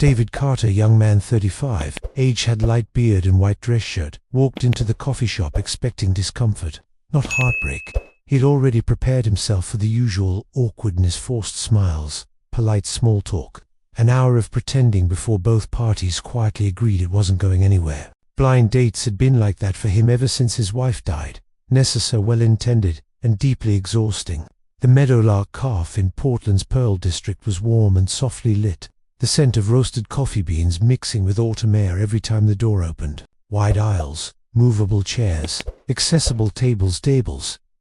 David Carter, young man 35, age, had light beard and white dress shirt, walked into the coffee shop expecting discomfort, not heartbreak. He had already prepared himself for the usual awkwardness, forced smiles, polite small talk. An hour of pretending before both parties quietly agreed it wasn't going anywhere. Blind dates had been like that for him ever since his wife died. Necessary, well-intended, and deeply exhausting. The Meadowlark Cafe in Portland's Pearl District was warm and softly lit, the scent of roasted coffee beans mixing with autumn air every time the door opened. Wide aisles, movable chairs, accessible tables.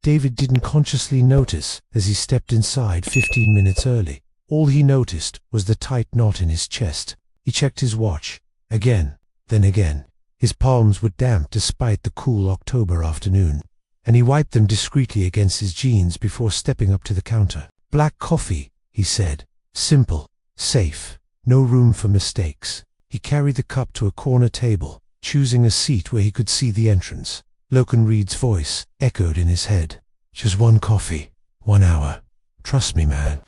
David didn't consciously notice as he stepped inside 15 minutes early. All he noticed was the tight knot in his chest. He checked his watch. Again, then again. His palms were damp despite the cool October afternoon, and he wiped them discreetly against his jeans before stepping up to the counter. "Black coffee," he said. "Simple, safe, no room for mistakes." He carried the cup to a corner table, choosing a seat where he could see the entrance. Logan Reed's voice echoed in his head. "Just one coffee, 1 hour. Trust me, man."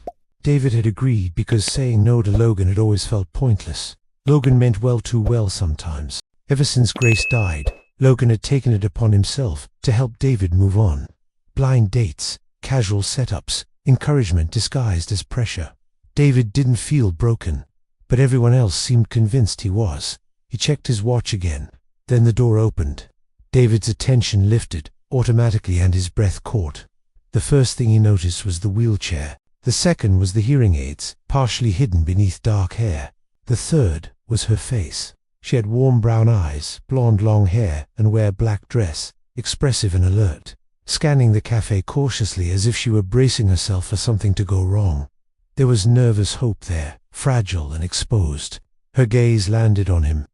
David had agreed because saying no to Logan had always felt pointless. Logan meant well too well sometimes. Ever since Grace died, Logan had taken it upon himself to help David move on. Blind dates, casual setups, encouragement disguised as pressure. David didn't feel broken, but everyone else seemed convinced he was. He checked his watch again. Then the door opened. David's attention lifted automatically and his breath caught. The first thing he noticed was the wheelchair. The second was the hearing aids, partially hidden beneath dark hair. The third was her face. She had warm brown eyes, blonde long hair, and wore a black dress, expressive and alert, scanning the cafe cautiously as if she were bracing herself for something to go wrong. There was nervous hope there, fragile and exposed. Her gaze landed on him,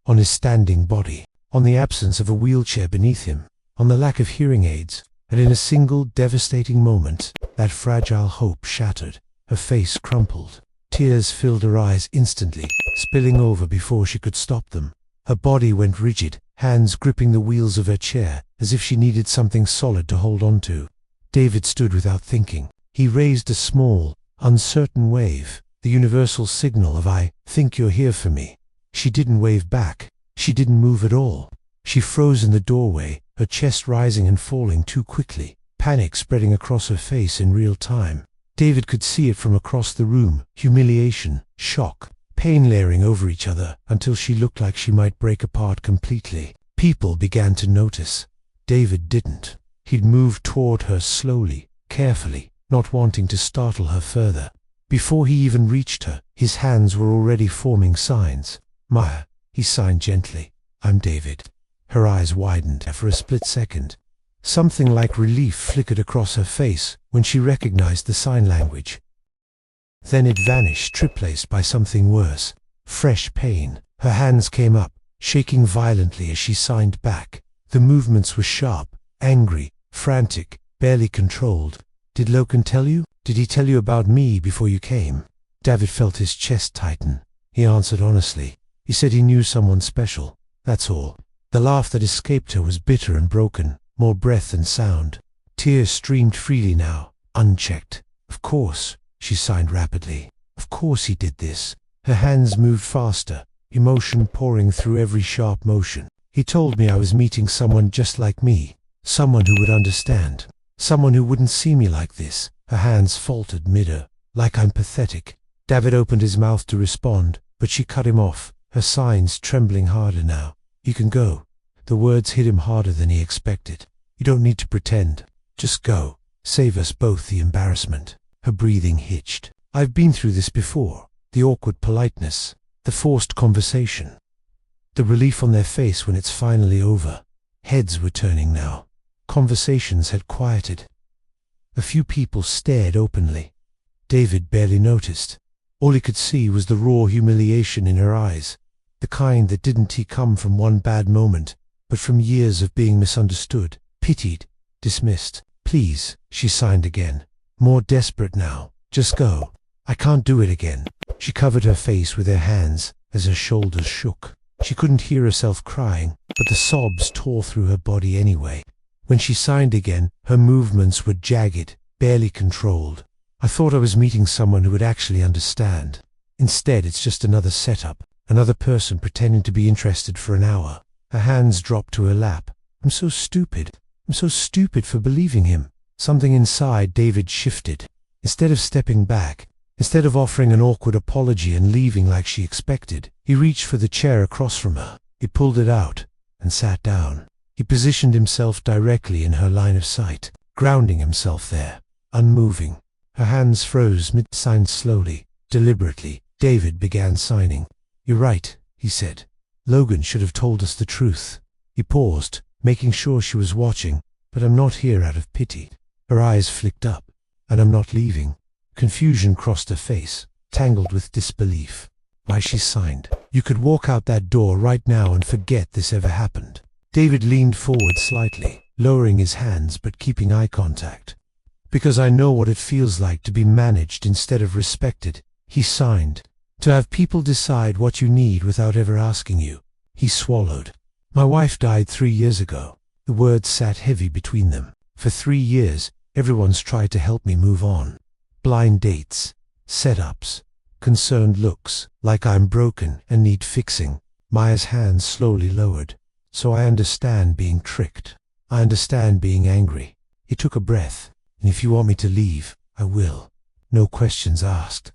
on his standing body, on the absence of a wheelchair beneath him, on the lack of hearing aids, and in a single devastating moment, that fragile hope shattered. Her face crumpled. Tears filled her eyes instantly, spilling over before she could stop them. Her body went rigid, hands gripping the wheels of her chair, as if she needed something solid to hold on to. David stood without thinking. He raised a small, uncertain wave, the universal signal of "I think you're here for me." She didn't wave back. She didn't move at all. She froze in the doorway, her chest rising and falling too quickly, panic spreading across her face in real time. David could see it from across the room, humiliation, shock, pain layering over each other until she looked like she might break apart completely. People began to notice. David didn't. He'd moved toward her slowly, carefully, not wanting to startle her further. Before he even reached her, his hands were already forming signs. "Maya," he signed gently. "I'm David." Her eyes widened for a split second. Something like relief flickered across her face when she recognized the sign language. Then it vanished, replaced by something worse. Fresh pain. Her hands came up, shaking violently as she signed back. The movements were sharp, angry, frantic, barely controlled. "Did Logan tell you? Did he tell you about me before you came?" David felt his chest tighten. He answered honestly. He said he knew someone special. That's all. The laugh that escaped her was bitter and broken, more breath than sound. Tears streamed freely now, unchecked. "Of course," she signed rapidly. "Of course he did this." Her hands moved faster, emotion pouring through every sharp motion. "He told me I was meeting someone just like me, someone who would understand, someone who wouldn't see me like this." Her hands faltered mid-air, "Like I'm pathetic." David opened his mouth to respond, but she cut him off, her signs trembling harder now. "You can go." The words hit him harder than he expected. "You don't need to pretend. Just go. Save us both the embarrassment." Her breathing hitched. "I've been through this before. The awkward politeness, the forced conversation, the relief on their face when it's finally over." Heads were turning now. Conversations had quieted. A few people stared openly. David barely noticed. All he could see was the raw humiliation in her eyes, the kind that didn't come from one bad moment, but from years of being misunderstood, pitied, dismissed. "Please," she signed again, more desperate now. "Just go. I can't do it again." She covered her face with her hands as her shoulders shook. She couldn't hear herself crying, but the sobs tore through her body anyway. When she signed again, her movements were jagged, barely controlled. "I thought I was meeting someone who would actually understand." Instead, it's just another setup, another person pretending to be interested for an hour. Her hands dropped to her lap. I'm so stupid. I'm so stupid for believing him. Something inside David shifted. Instead of stepping back, instead of offering an awkward apology and leaving like she expected, he reached for the chair across from her. He pulled it out and sat down. He positioned himself directly in her line of sight, grounding himself there, unmoving. Her hands froze mid-sign slowly, deliberately. David began signing. You're right, he said. Logan should have told us the truth. He paused, making sure she was watching, but I'm not here out of pity. Her eyes flicked up. And I'm not leaving. Confusion crossed her face, tangled with disbelief. Why she signed. You could walk out that door right now and forget this ever happened. David leaned forward slightly, lowering his hands but keeping eye contact. Because I know what it feels like to be managed instead of respected, he signed. To have people decide what you need without ever asking you. He swallowed. My wife died 3 years ago. The words sat heavy between them. For 3 years, everyone's tried to help me move on. Blind dates, setups, concerned looks, like I'm broken and need fixing. Maya's hands slowly lowered. So I understand being tricked. I understand being angry. He took a breath. And if you want me to leave, I will. No questions asked.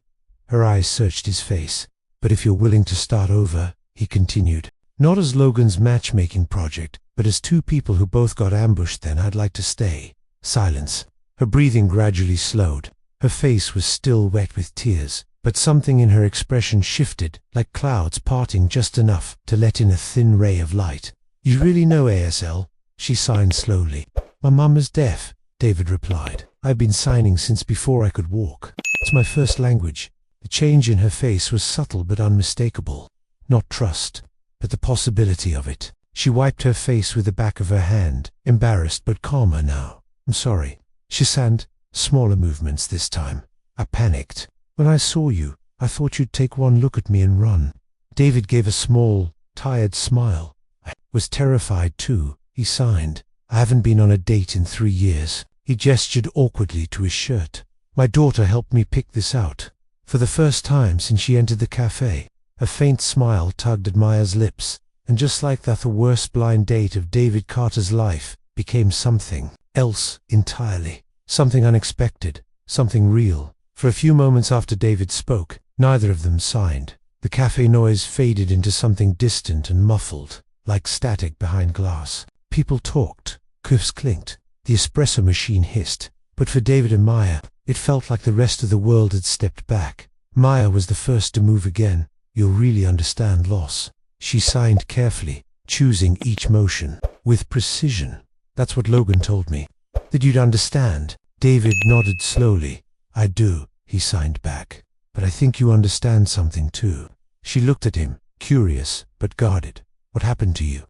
Her eyes searched his face. But if you're willing to start over, he continued. Not as Logan's matchmaking project, but as two people who both got ambushed, then I'd like to stay. Silence. Her breathing gradually slowed. Her face was still wet with tears, but something in her expression shifted, like clouds parting just enough to let in a thin ray of light. You really know ASL? She signed slowly. My mum is deaf, David replied. I've been signing since before I could walk. It's my first language. The change in her face was subtle but unmistakable. Not trust, but the possibility of it. She wiped her face with the back of her hand, embarrassed but calmer now. I'm sorry. She signed, smaller movements this time. I panicked. When I saw you, I thought you'd take one look at me and run. David gave a small, tired smile. I was terrified too. He signed. I haven't been on a date in 3 years. He gestured awkwardly to his shirt. My daughter helped me pick this out. For the first time since she entered the cafe, a faint smile tugged at Maya's lips, and just like that, the worst blind date of David Carter's life became something else entirely. Something unexpected, something real. For a few moments after David spoke, neither of them signed. The cafe noise faded into something distant and muffled, like static behind glass. People talked, cuffs clinked, the espresso machine hissed. But for David and Maya, it felt like the rest of the world had stepped back. Maya was the first to move again. You'll really understand loss. She signed carefully, choosing each motion, with precision. That's what Logan told me. That you'd understand. David nodded slowly. I do, he signed back. But I think you understand something too. She looked at him, curious, but guarded. What happened to you?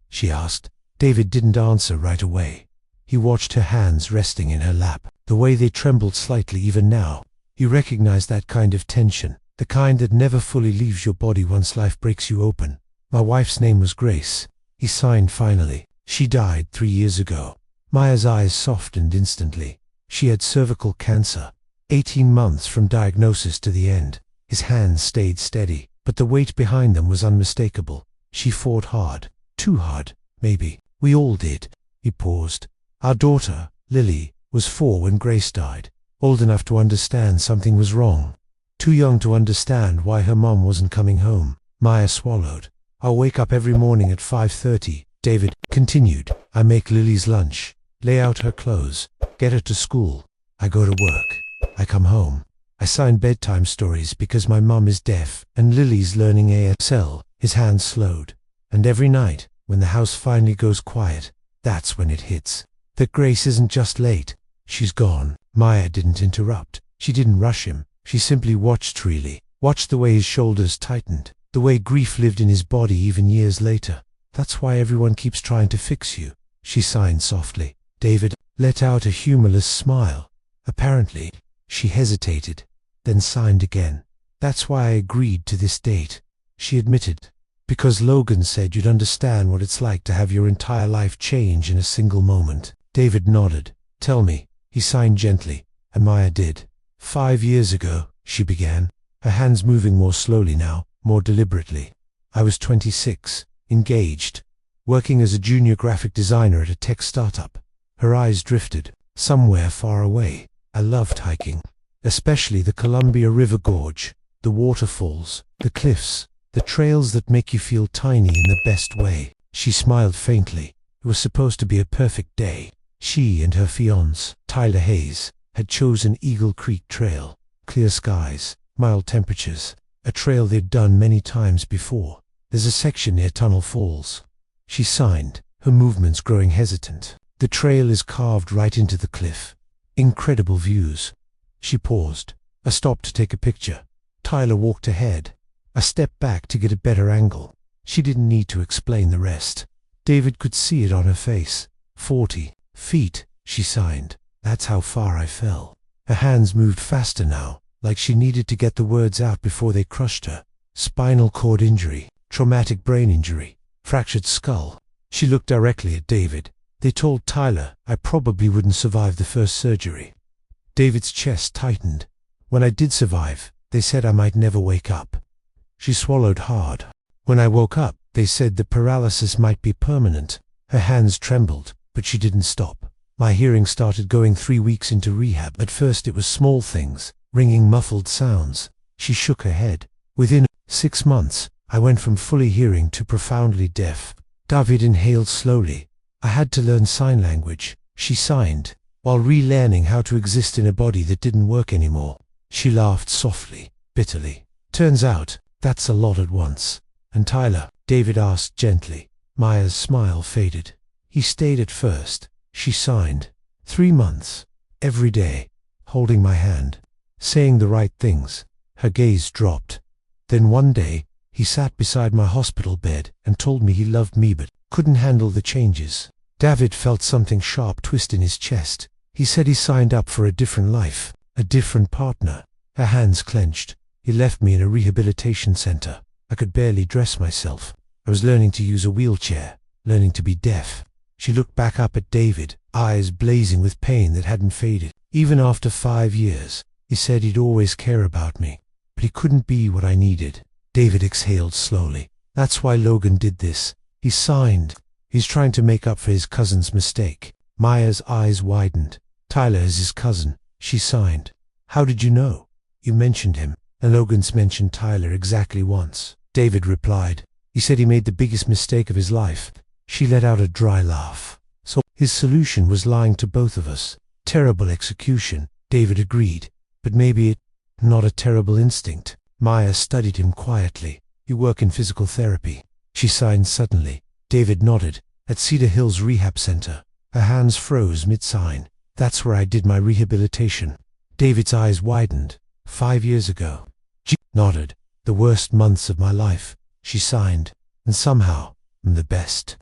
She asked. David didn't answer right away. He watched her hands resting in her lap, the way they trembled slightly even now. He recognized that kind of tension, the kind that never fully leaves your body once life breaks you open. My wife's name was Grace. He signed finally. She died 3 years ago. Maya's eyes softened instantly. She had cervical cancer. 18 months from diagnosis to the end. His hands stayed steady, but the weight behind them was unmistakable. She fought hard. Too hard, maybe. We all did. He paused. Our daughter, Lily, was 4 when Grace died. Old enough to understand something was wrong. Too young to understand why her mom wasn't coming home. Maya swallowed. I'll wake up every morning at 5:30, David continued. I make Lily's lunch, lay out her clothes, get her to school. I go to work. I come home. I sign bedtime stories because my mom is deaf and Lily's learning ASL. His hands slowed. And every night, when the house finally goes quiet, that's when it hits. That Grace isn't just late. She's gone. Maya didn't interrupt. She didn't rush him. She simply watched Really. Watched the way his shoulders tightened. The way grief lived in his body even years later. That's why everyone keeps trying to fix you. She signed softly. David let out a humorless smile. Apparently, she hesitated, then signed again. That's why I agreed to this date, she admitted. Because Logan said you'd understand what it's like to have your entire life change in a single moment. David nodded. Tell me. He signed gently, and Maya did. 5 years ago, she began. her hands moving more slowly now, more deliberately. I was 26, engaged, working as a junior graphic designer at a tech startup. Her eyes drifted, somewhere far away. I loved hiking, especially the Columbia River Gorge, the waterfalls, the cliffs, the trails that make you feel tiny in the best way. She smiled faintly. It was supposed to be a perfect day. She and her fiancé, Tyler Hayes, had chosen Eagle Creek Trail. Clear skies, mild temperatures, a trail they'd done many times before. There's a section near Tunnel Falls. She signed, her movements growing hesitant. The trail is carved right into the cliff. Incredible views. She paused. I stopped to take a picture. Tyler walked ahead. I stepped back to get a better angle. She didn't need to explain the rest. David could see it on her face. 40 feet, she signed. That's how far I fell. Her hands moved faster now, like she needed to get the words out before they crushed her. Spinal cord injury, traumatic brain injury, fractured skull. She looked directly at David. They told Tyler I probably wouldn't survive the first surgery. David's chest tightened. When I did survive, they said I might never wake up. She swallowed hard. When I woke up, they said the paralysis might be permanent. Her hands trembled, but she didn't stop. My hearing started going 3 weeks into rehab. At first it was small things, ringing muffled sounds. She shook her head. Within 6 months, I went from fully hearing to profoundly deaf. David inhaled slowly. I had to learn sign language. She signed, while relearning how to exist in a body that didn't work anymore. She laughed softly, bitterly. Turns out, that's a lot at once. And Tyler? David asked gently. Maya's smile faded. He stayed at first. She signed. 3 months. Every day. Holding my hand. Saying the right things. Her gaze dropped. Then one day, he sat beside my hospital bed and told me he loved me but couldn't handle the changes. David felt something sharp twist in his chest. He said he signed up for a different life, a different partner. Her hands clenched. He left me in a rehabilitation center. I could barely dress myself. I was learning to use a wheelchair, learning to be deaf. She looked back up at David, eyes blazing with pain that hadn't faded. Even after 5 years, he said he'd always care about me, but he couldn't be what I needed. David exhaled slowly. That's why Logan did this. He signed. He's trying to make up for his cousin's mistake. Maya's eyes widened. Tyler is his cousin. She signed. How did you know? You mentioned him. And Logan's mentioned Tyler exactly once. David replied. He said he made the biggest mistake of his life. She let out a dry laugh. So his solution was lying to both of us. Terrible execution, David agreed. But maybe it, not a terrible instinct. Maya studied him quietly. You work in physical therapy. She signed suddenly. David nodded. At Cedar Hills Rehab Center. Her hands froze mid-sign. That's where I did my rehabilitation. David's eyes widened. 5 years ago. She nodded. The worst months of my life. She signed. And somehow, I'm the best.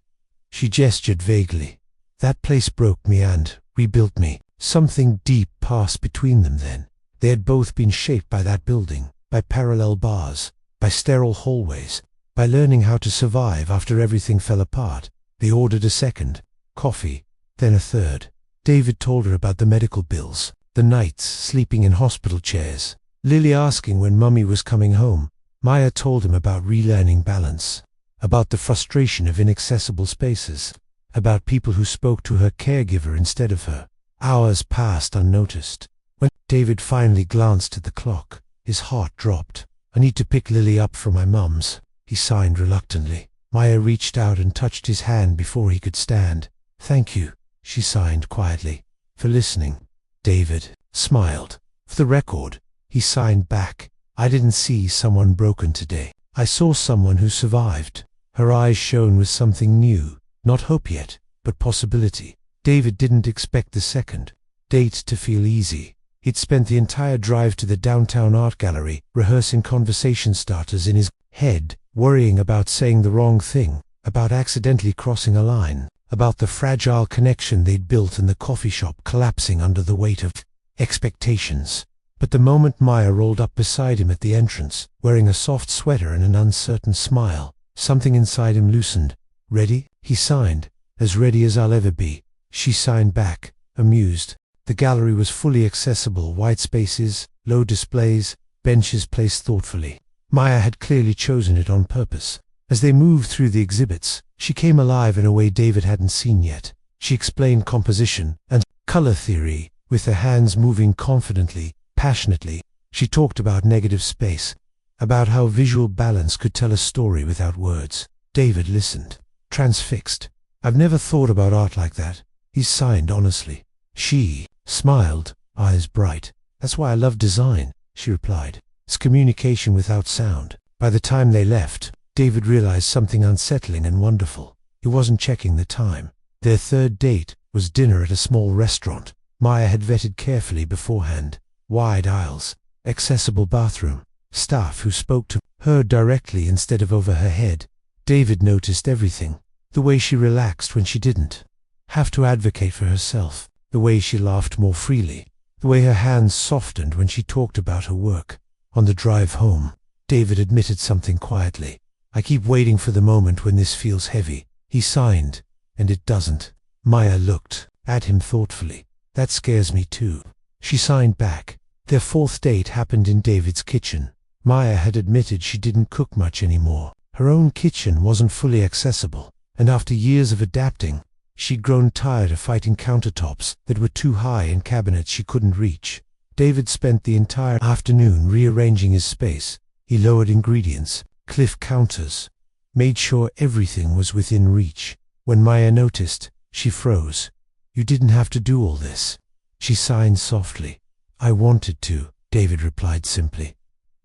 She gestured vaguely. That place broke me and rebuilt me. Something deep passed between them then. They had both been shaped by that building, by parallel bars, by sterile hallways, by learning how to survive after everything fell apart. They ordered a second, coffee, then a third. David told her about the medical bills, the nights sleeping in hospital chairs, Lily asking when Mummy was coming home. Maya told him about relearning balance, about the frustration of inaccessible spaces, about people who spoke to her caregiver instead of her. Hours passed unnoticed. When David finally glanced at the clock, his heart dropped. I need to pick Lily up from my mum's. He signed reluctantly. Maya reached out and touched his hand before he could stand. Thank you, she signed quietly, for listening. David smiled. For the record, he signed back. I didn't see someone broken today. I saw someone who survived. Her eyes shone with something new. Not hope yet, but possibility. David didn't expect the second date to feel easy. He'd spent the entire drive to the downtown art gallery rehearsing conversation starters in his head, worrying about saying the wrong thing, about accidentally crossing a line, about the fragile connection they'd built in the coffee shop collapsing under the weight of expectations. But the moment Maya rolled up beside him at the entrance, wearing a soft sweater and an uncertain smile, something inside him loosened. Ready? He signed. As ready as I'll ever be. She signed back, amused. The gallery was fully accessible, white spaces, low displays, benches placed thoughtfully. Maya had clearly chosen it on purpose. As they moved through the exhibits, she came alive in a way David hadn't seen yet. She explained composition and color theory, with her hands moving confidently, passionately. She talked about negative space, about how visual balance could tell a story without words. David listened, transfixed. "I've never thought about art like that," he sighed honestly. She smiled, eyes bright. "That's why I love design," she replied. "It's communication without sound." By the time they left, David realized something unsettling and wonderful. He wasn't checking the time. Their third date was dinner at a small restaurant Maya had vetted carefully beforehand. Wide aisles, accessible bathroom, staff who spoke to her directly instead of over her head. David noticed everything. The way she relaxed when she didn't have to advocate for herself. The way she laughed more freely. The way her hands softened when she talked about her work. On the drive home, David admitted something quietly. "I keep waiting for the moment when this feels heavy." He sighed, "And it doesn't." Maya looked at him thoughtfully. "That scares me too." She signed back. Their fourth date happened in David's kitchen. Maya had admitted she didn't cook much anymore. Her own kitchen wasn't fully accessible, and after years of adapting, she'd grown tired of fighting countertops that were too high and cabinets she couldn't reach. David spent the entire afternoon rearranging his space. He lowered ingredients, cliffed counters, made sure everything was within reach. When Maya noticed, she froze. "You didn't have to do all this." She sighed softly. "I wanted to," David replied simply.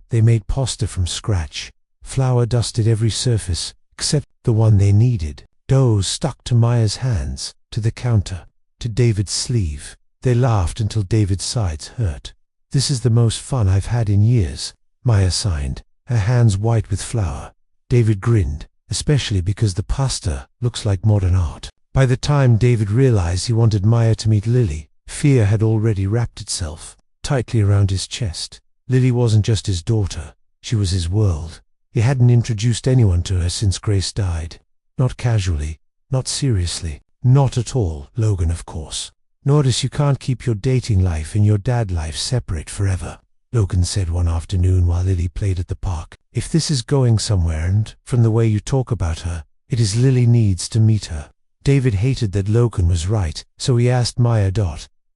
They made pasta from scratch. Flour dusted every surface, except the one they needed. Dough stuck to Maya's hands, to the counter, to David's sleeve. They laughed until David's sides hurt. "This is the most fun I've had in years," Maya sighed, her hands white with flour. David grinned, especially because the pasta looks like modern art. By the time David realized he wanted Maya to meet Lily, fear had already wrapped itself tightly around his chest. Lily wasn't just his daughter, she was his world. He hadn't introduced anyone to her since Grace died. Not casually, not seriously, not at all, Logan of course. "Notice you can't keep your dating life and your dad life separate forever," Logan said one afternoon while Lily played at the park. "If this is going somewhere, and from the way you talk about her, it is Lily needs to meet her." David hated that Logan was right, so he asked Maya.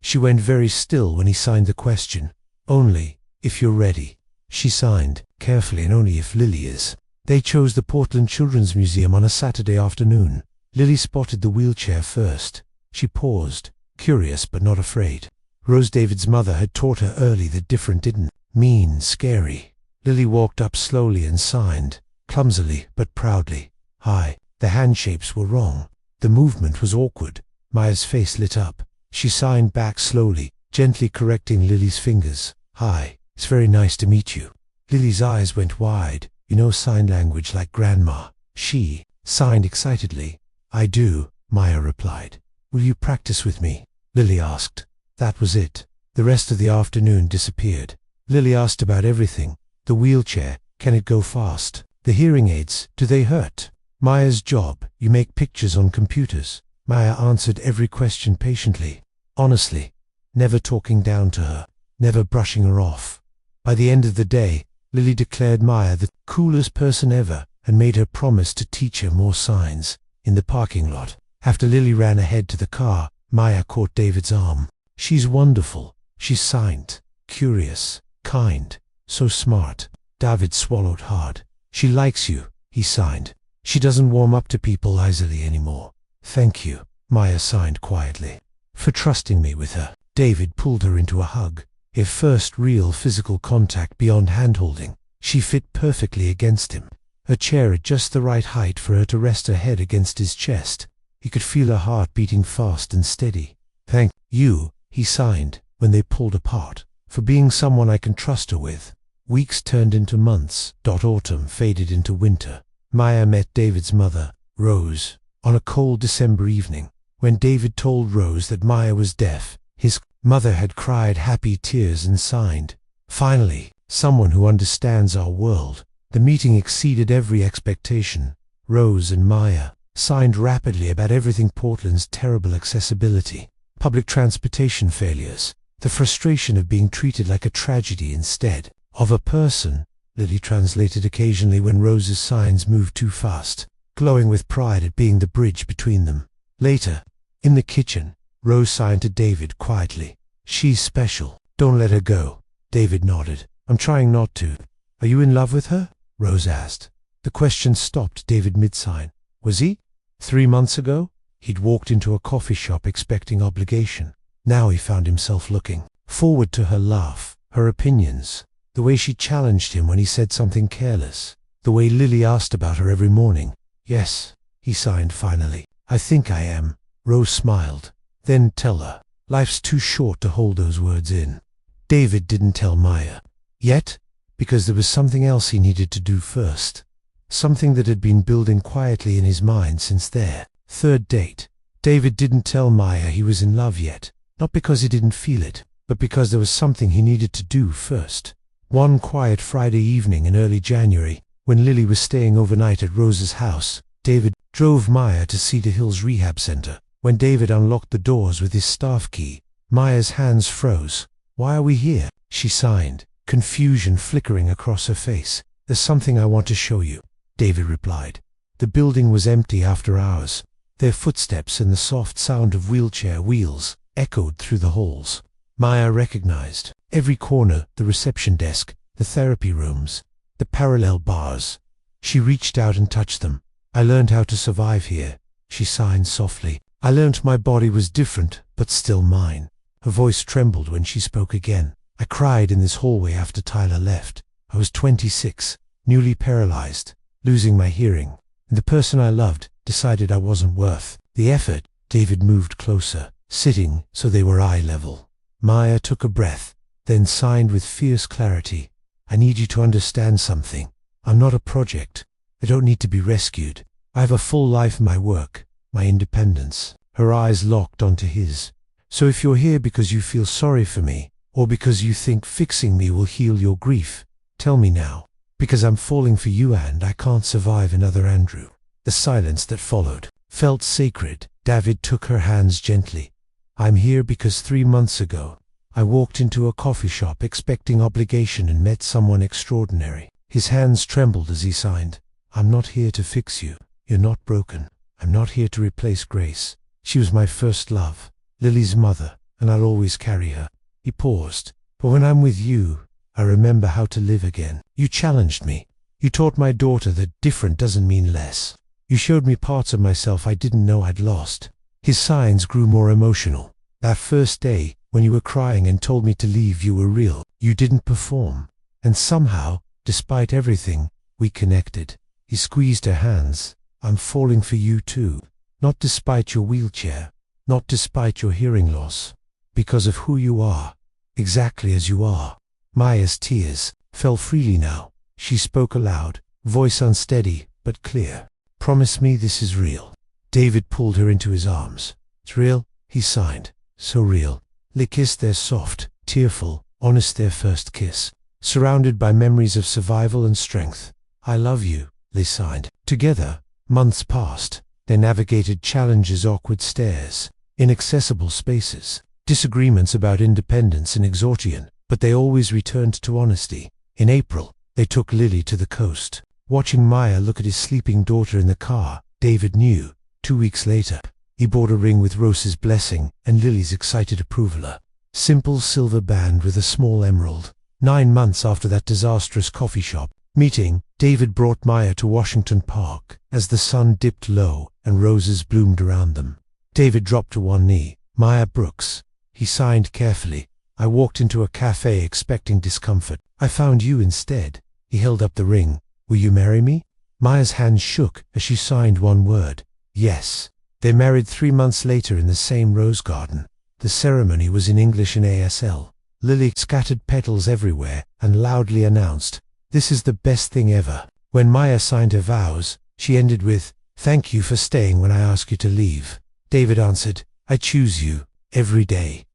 She went very still when he signed the question. "Only if you're ready." She signed, carefully, "and only if Lily is." They chose the Portland Children's Museum on a Saturday afternoon. Lily spotted the wheelchair first. She paused, curious but not afraid. Rose, David's mother, had taught her early that different didn't mean scary. Lily walked up slowly and signed, clumsily but proudly. "Hi." The hand shapes were wrong. The movement was awkward. Maya's face lit up. She signed back slowly, gently correcting Lily's fingers. "Hi, it's very nice to meet you." Lily's eyes went wide. "You know sign language like Grandma?" She signed excitedly. "I do," Maya replied. "Will you practice with me?" Lily asked. That was it. The rest of the afternoon disappeared. Lily asked about everything. The wheelchair, can it go fast? The hearing aids, do they hurt? Maya's job, you make pictures on computers. Maya answered every question patiently, honestly, never talking down to her, never brushing her off. By the end of the day, Lily declared Maya the coolest person ever and made her promise to teach her more signs. In the parking lot, after Lily ran ahead to the car, Maya caught David's arm. "She's wonderful," she signed, "curious, kind, so smart." David swallowed hard. "She likes you," he signed. "She doesn't warm up to people easily anymore." "Thank you," Maya signed quietly, "for trusting me with her." David pulled her into a hug. Their first real physical contact beyond hand-holding. She fit perfectly against him. Her chair at just the right height for her to rest her head against his chest. He could feel her heart beating fast and steady. "Thank you," he signed, when they pulled apart, "for being someone I can trust her with." Weeks turned into months. Autumn faded into winter. Maya met David's mother, Rose, on a cold December evening. When David told Rose that Maya was deaf, his mother had cried happy tears and signed, "Finally, someone who understands our world." The meeting exceeded every expectation. Rose and Maya signed rapidly about everything: Portland's terrible accessibility, public transportation failures, the frustration of being treated like a tragedy instead Of a person, Lily translated occasionally when Rose's signs moved too fast, glowing with pride at being the bridge between them. Later, in the kitchen, Rose signed to David quietly. "She's special. Don't let her go." David nodded. "I'm trying not to." "Are you in love with her?" Rose asked. The question stopped David mid-sign. Was he? 3 months ago, he'd walked into a coffee shop expecting obligation. Now he found himself looking forward to her laugh, her opinions, the way she challenged him when he said something careless, the way Lily asked about her every morning. "Yes," he signed finally. "I think I am." Rose smiled. "Then tell her. Life's too short to hold those words in." David didn't tell Maya yet, because there was something else he needed to do first. Something that had been building quietly in his mind since their third date. David didn't tell Maya he was in love yet, not because he didn't feel it, but because there was something he needed to do first. One quiet Friday evening in early January, when Lily was staying overnight at Rose's house, David drove Maya to Cedar Hills Rehab Center. When David unlocked the doors with his staff key, Maya's hands froze. "Why are we here?" she signed, confusion flickering across her face. "There's something I want to show you," David replied. The building was empty after hours. Their footsteps and the soft sound of wheelchair wheels echoed through the halls. Maya recognized every corner, the reception desk, the therapy rooms, the parallel bars. She reached out and touched them. "I learned how to survive here," she signed softly. "I learned my body was different, but still mine." Her voice trembled when she spoke again. "I cried in this hallway after Tyler left. I was 26, newly paralyzed, losing my hearing, and the person I loved decided I wasn't worth the effort." David moved closer, sitting so they were eye level. Maya took a breath, then signed with fierce clarity. "I need you to understand something. I'm not a project. I don't need to be rescued. I have a full life, my work, my independence." Her eyes locked onto his. "So if you're here because you feel sorry for me, or because you think fixing me will heal your grief, tell me now. Because I'm falling for you and I can't survive another Andrew." The silence that followed felt sacred. David took her hands gently. "I'm here because 3 months ago, I walked into a coffee shop expecting obligation and met someone extraordinary." His hands trembled as he signed. "I'm not here to fix you. You're not broken. I'm not here to replace Grace. She was my first love, Lily's mother, and I'll always carry her." He paused. "But when I'm with you, I remember how to live again. You challenged me. You taught my daughter that different doesn't mean less. You showed me parts of myself I didn't know I'd lost." His signs grew more emotional. "That first day, when you were crying and told me to leave, you were real. You didn't perform. And somehow, despite everything, we connected." He squeezed her hands. "I'm falling for you too. Not despite your wheelchair, not despite your hearing loss. Because of who you are, exactly as you are." Maya's tears fell freely now. She spoke aloud, voice unsteady but clear. "Promise me this is real." David pulled her into his arms. "It's real," he signed. "So real." They kissed, their soft, tearful, honest, their first kiss, surrounded by memories of survival and strength. "I love you," they signed. Together, months passed. They navigated challenges, awkward stares, inaccessible spaces, disagreements about independence and exhaustion, but they always returned to honesty. In April, they took Lily to the coast. Watching Maya look at his sleeping daughter in the car, David knew. 2 weeks later, he bought a ring with Rose's blessing and Lily's excited approval. A simple silver band with a small emerald. 9 months after that disastrous coffee shop meeting, David brought Maya to Washington Park as the sun dipped low and roses bloomed around them. David dropped to one knee. "Maya Brooks," he signed carefully. "I walked into a cafe expecting discomfort. I found you instead." He held up the ring. "Will you marry me?" Maya's hand shook as she signed one word. "Yes." They married 3 months later in the same rose garden. The ceremony was in English and ASL. Lily scattered petals everywhere and loudly announced, "This is the best thing ever." When Maya signed her vows, she ended with, "Thank you for staying when I asked you to leave." David answered, "I choose you, every day."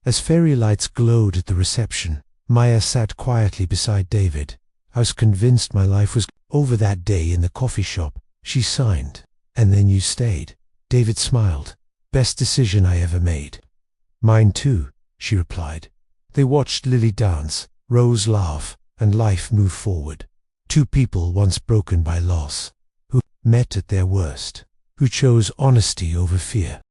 As fairy lights glowed at the reception, Maya sat quietly beside David. "I was convinced my life was over that day in the coffee shop," she signed. "And then you stayed." David smiled. "Best decision I ever made." "Mine too," she replied. They watched Lily dance, Rose laugh, and life moved forward. Two people once broken by loss, who met at their worst, who chose honesty over fear.